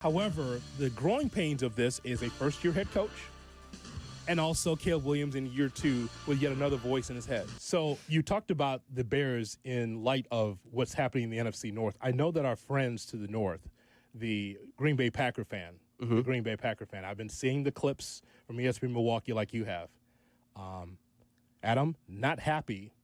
However, the growing pains of this is a first-year head coach and also Caleb Williams in year 2 with yet another voice in his head. So you talked about the Bears in light of what's happening in the NFC North. I know that our friends to the north, the Green Bay Packer fan, I've been seeing the clips from ESPN Milwaukee like you have. Adam, not happy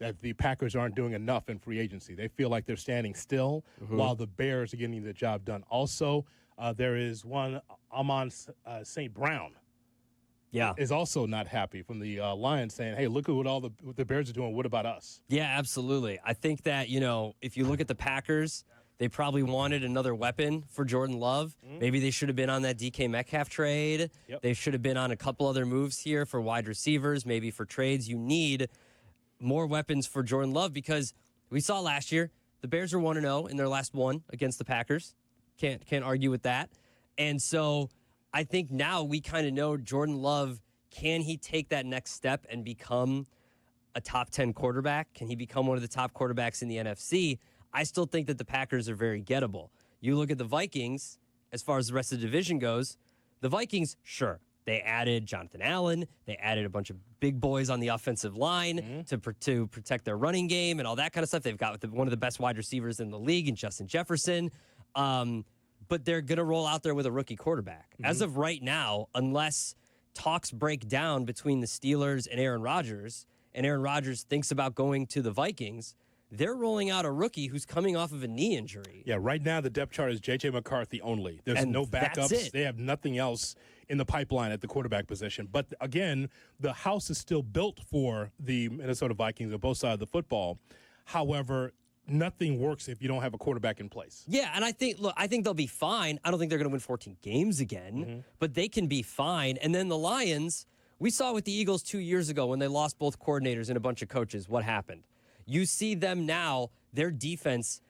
that the Packers aren't doing enough in free agency. They feel like they're standing still while the Bears are getting the job done. Also, there is one, Amon St. Brown. Yeah, is also not happy from the Lions, saying, hey, look at what the Bears are doing. What about us? Yeah, absolutely. I think that, if you look at the Packers, they probably wanted another weapon for Jordan Love. Maybe they should have been on that DK Metcalf trade. Yep. They should have been on a couple other moves here for wide receivers, maybe for trades. You need more weapons for Jordan Love because we saw last year the Bears are 1-0 in their last one against the Packers. Can't argue with that. And so I think now we kind of know Jordan Love, can he take that next step and become a top 10 quarterback? Can he become one of the top quarterbacks in the NFC? I still think that the Packers are very gettable. You look at the Vikings, as far as the rest of the division goes, the Vikings, sure, they added Jonathan Allen. They added a bunch of big boys on the offensive line to protect their running game and all that kind of stuff. They've got one of the best wide receivers in the league in Justin Jefferson. But they're going to roll out there with a rookie quarterback. As of right now, unless talks break down between the Steelers and Aaron Rodgers thinks about going to the Vikings, they're rolling out a rookie who's coming off of a knee injury. Yeah, right now the depth chart is J.J. McCarthy only. There's no backups. They have nothing else in the pipeline at the quarterback position. But again, the house is still built for the Minnesota Vikings on both sides of the football. However, nothing works if you don't have a quarterback in place. Yeah, and I think they'll be fine. I don't think they're going to win 14 games again, but they can be fine. And then the Lions, we saw with the Eagles 2 years ago when they lost both coordinators and a bunch of coaches, what happened. You see them now, their defense,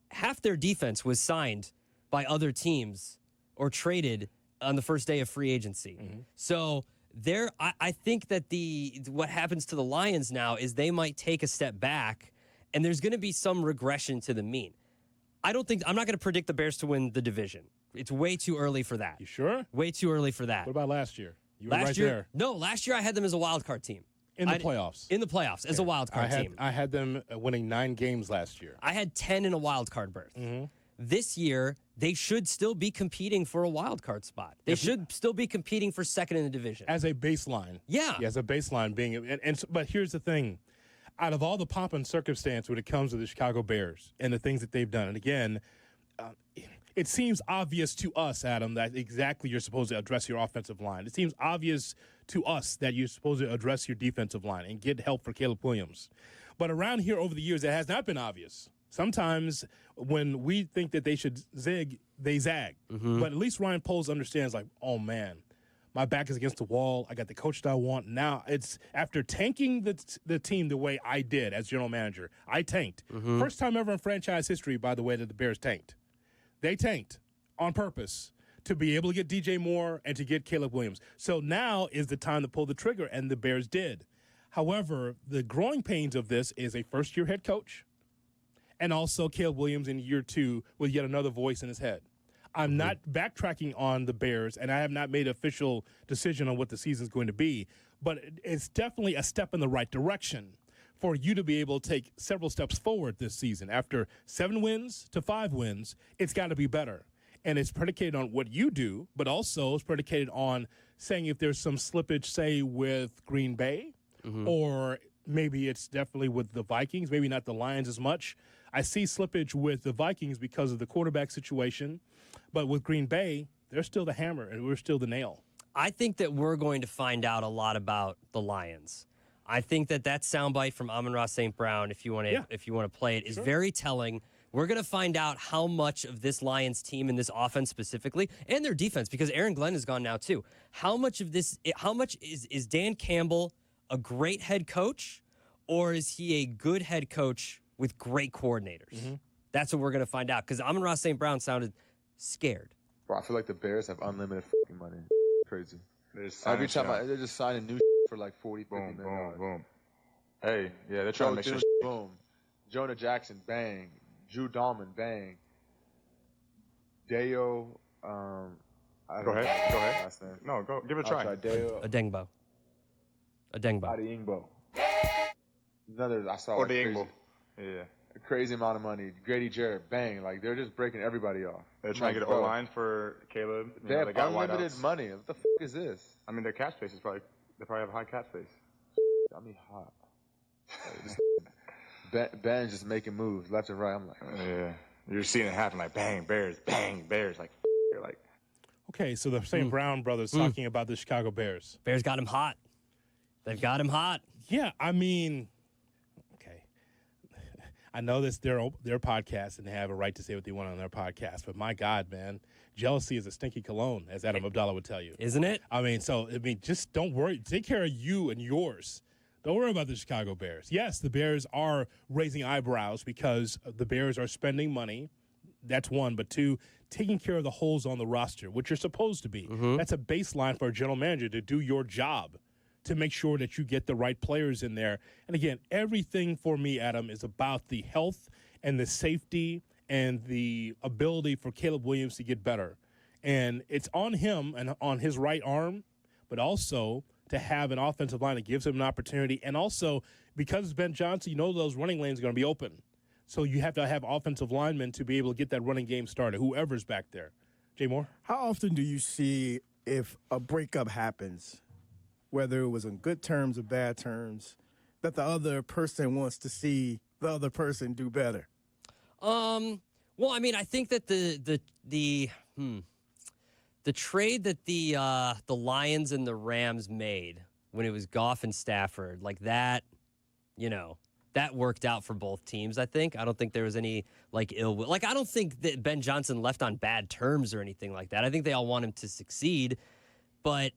half their defense was signed by other teams or traded on the first day of free agency. So I think that what happens to the Lions now is they might take a step back and there's going to be some regression to the mean. I'm not going to predict the Bears to win the division. It's way too early for that. You sure? Way too early for that. What about last year? You were right there. No, last year I had them as a wild card team. In the playoffs. In the playoffs, as a wild card team. I had them winning 9 games last year. I had 10 in a wild card berth. This year, they should still be competing for a wild card spot. They should still be competing for second in the division. As a baseline. Yeah. As a baseline being. But here's the thing. Out of all the pomp and circumstance when it comes to the Chicago Bears and the things that they've done, and again, it seems obvious to us, Adam, that exactly you're supposed to address your offensive line. It seems obvious to us that you're supposed to address your defensive line and get help for Caleb Williams. But around here over the years, it has not been obvious. Sometimes when we think that they should zig, they zag. But at least Ryan Poles understands, like, oh, man, my back is against the wall. I got the coach that I want. Now it's after tanking the team the way I did as general manager. I tanked. First time ever in franchise history, by the way, that the Bears tanked. They tanked on purpose to be able to get DJ Moore and to get Caleb Williams. So now is the time to pull the trigger, and the Bears did. However, the growing pains of this is a first-year head coach and also Caleb Williams in year 2 with yet another voice in his head. I'm not backtracking on the Bears, and I have not made an official decision on what the season is going to be, but it's definitely a step in the right direction for you to be able to take several steps forward this season. After 7 wins to 5 wins, it's got to be better. And it's predicated on what you do, but also it's predicated on saying if there's some slippage, say, with Green Bay, or maybe it's definitely with the Vikings, maybe not the Lions as much. I see slippage with the Vikings because of the quarterback situation, but with Green Bay, they're still the hammer and we're still the nail. I think that we're going to find out a lot about the Lions. I think that soundbite from Amon-Ra St. Brown, if you want to play it, is very telling. We're going to find out how much of this Lions team and this offense specifically, and their defense, because Aaron Glenn is gone now too. How much is Dan Campbell a great head coach, or is he a good head coach with great coordinators? That's what we're going to find out, because Amon-Ra St. Brown sounded scared. Bro, I feel like the Bears have unlimited fucking money. Crazy. Every time they're just signing new for like 40, 50 million. Boom. Hey, yeah, they're trying to make sure. Boom. Jonah Jackson, bang. Drew Dahlman, bang. Deo Go ahead. Last name. No, go. Give it a try. Adengbo. Adingbo. Another, I saw like a crazy amount of money. Grady Jarrett, bang. Like, they're just breaking everybody off. They're trying to get an O-line for Caleb. They have unlimited money. What the f*** is this? I mean, their cap space is probably, they probably have a high cap space. I mean, hot. Ben's just making moves left and right. I'm like, yeah. You're seeing it happen, like, bang, Bears. Like, you're like. Okay, so the St. Brown brothers talking about the Chicago Bears. Bears got him hot. They've got him hot. Yeah, I mean, okay. I know this their podcast and they have a right to say what they want on their podcast, but my God, man, jealousy is a stinky cologne, as Adam Abdalla would tell you. Isn't it? I mean, just don't worry. Take care of you and yours. Don't worry about the Chicago Bears. Yes, the Bears are raising eyebrows because the Bears are spending money. That's one. But two, taking care of the holes on the roster, which you're supposed to be. That's a baseline for a general manager to do your job, to make sure that you get the right players in there. And again, everything for me, Adam, is about the health and the safety and the ability for Caleb Williams to get better. And it's on him and on his right arm, but also to have an offensive line that gives him an opportunity. And also, because it's Ben Johnson, you know those running lanes are going to be open. So you have to have offensive linemen to be able to get that running game started, whoever's back there. Jay Moore? How often do you see if a breakup happens, whether it was on good terms or bad terms, that the other person wants to see the other person do better? Well, I mean, I think that the trade that the Lions and the Rams made when it was Goff and Stafford, like that, that worked out for both teams, I think. I don't think there was any, ill will. I don't think that Ben Johnson left on bad terms or anything like that. I think they all want him to succeed. But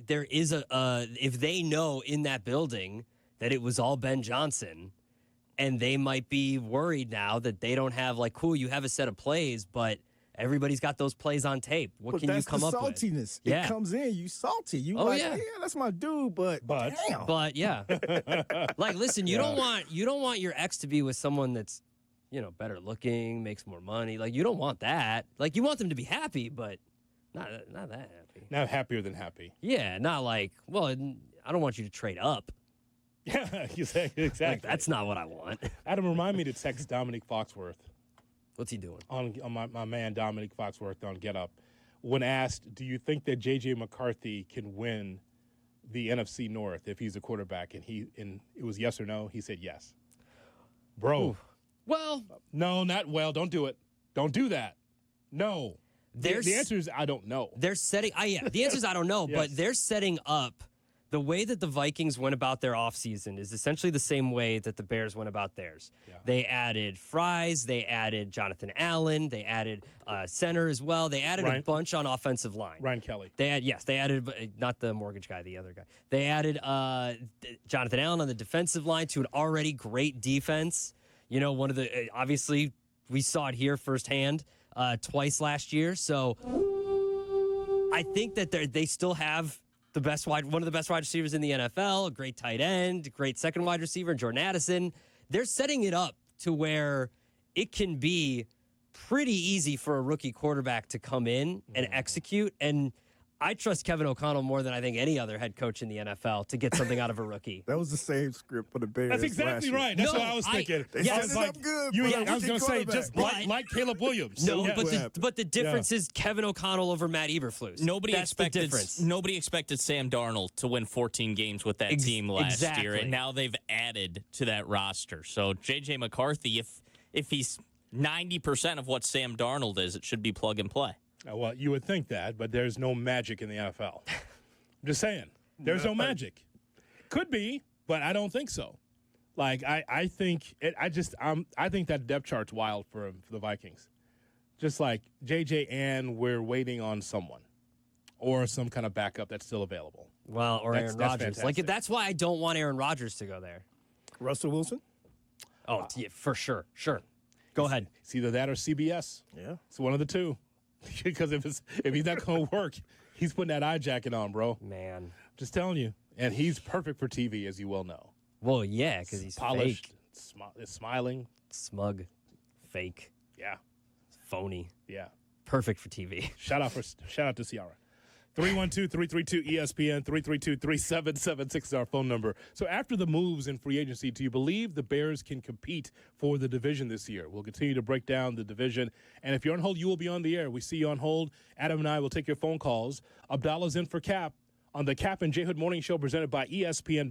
there is if they know in that building that it was all Ben Johnson, and they might be worried now that they don't have, cool, you have a set of plays, but everybody's got those plays on tape. What can you come up with? That's the saltiness. It comes in. You salty. You yeah, that's my dude, but damn. But yeah. Listen, you don't want your ex to be with someone that's, better looking, makes more money. You don't want that. You want them to be happy, but not that happy. Not happier than happy. Yeah, not I don't want you to trade up. Yeah, exactly. That's not what I want. Adam, remind me to text Dominic Foxworth. What's he doing? On my man Dominic Foxworth on Get Up. When asked, do you think that J.J. McCarthy can win the NFC North if he's a quarterback? And it was yes or no. He said yes. Bro. Ooh. Well. No, not well. Don't do it. Don't do that. No. The answer is I don't know. They're setting the answer is I don't know, Yes. but they're setting up the way that the Vikings went about their offseason is essentially the same way that the Bears went about theirs. Yeah. They added Fries. They added Jonathan Allen. They added center as well. They added a bunch on offensive line. Ryan Kelly. They added, not the mortgage guy, the other guy. They added Jonathan Allen on the defensive line to an already great defense. One of the, obviously, we saw it here firsthand twice last year. So I think that they still have one of the best wide receivers in the NFL, a great tight end, great second wide receiver, Jordan Addison. They're setting it up to where it can be pretty easy for a rookie quarterback to come in and execute. And I trust Kevin O'Connell more than I think any other head coach in the NFL to get something out of a rookie. That was the same script for the Bears. That's exactly right. That's what I was thinking. I was going to say, just like Caleb Williams. No, but the difference is Kevin O'Connell over Matt Eberflus. Nobody expected Sam Darnold to win 14 games with that team last year, and now they've added to that roster. So J.J. McCarthy, if he's 90% of what Sam Darnold is, it should be plug and play. Well, you would think that, but there's no magic in the NFL. I'm just saying. There's no magic. Could be, but I don't think so. I think that depth chart's wild for the Vikings. Just like JJ and we're waiting on someone or some kind of backup that's still available. Well, or Aaron Rodgers. That's why I don't want Aaron Rodgers to go there. Russell Wilson? Oh, yeah, for sure. Sure. Go ahead. It's either that or CBS. Yeah. It's one of the two. Because if he's not going to work, he's putting that eye jacket on, bro. Man. Just telling you. And he's perfect for TV, as you well know. Well, yeah, because he's polished, fake. smiling. Smug. Fake. Yeah. Phony. Yeah. Perfect for TV. Shout out to Ciara. 312-332-ESPN, 332-3776 is our phone number. So after the moves in free agency, do you believe the Bears can compete for the division this year? We'll continue to break down the division. And if you're on hold, you will be on the air. We see you on hold. Adam and I will take your phone calls. Abdallah's in for Cap on the Cap and J Hood Morning Show presented by ESPN.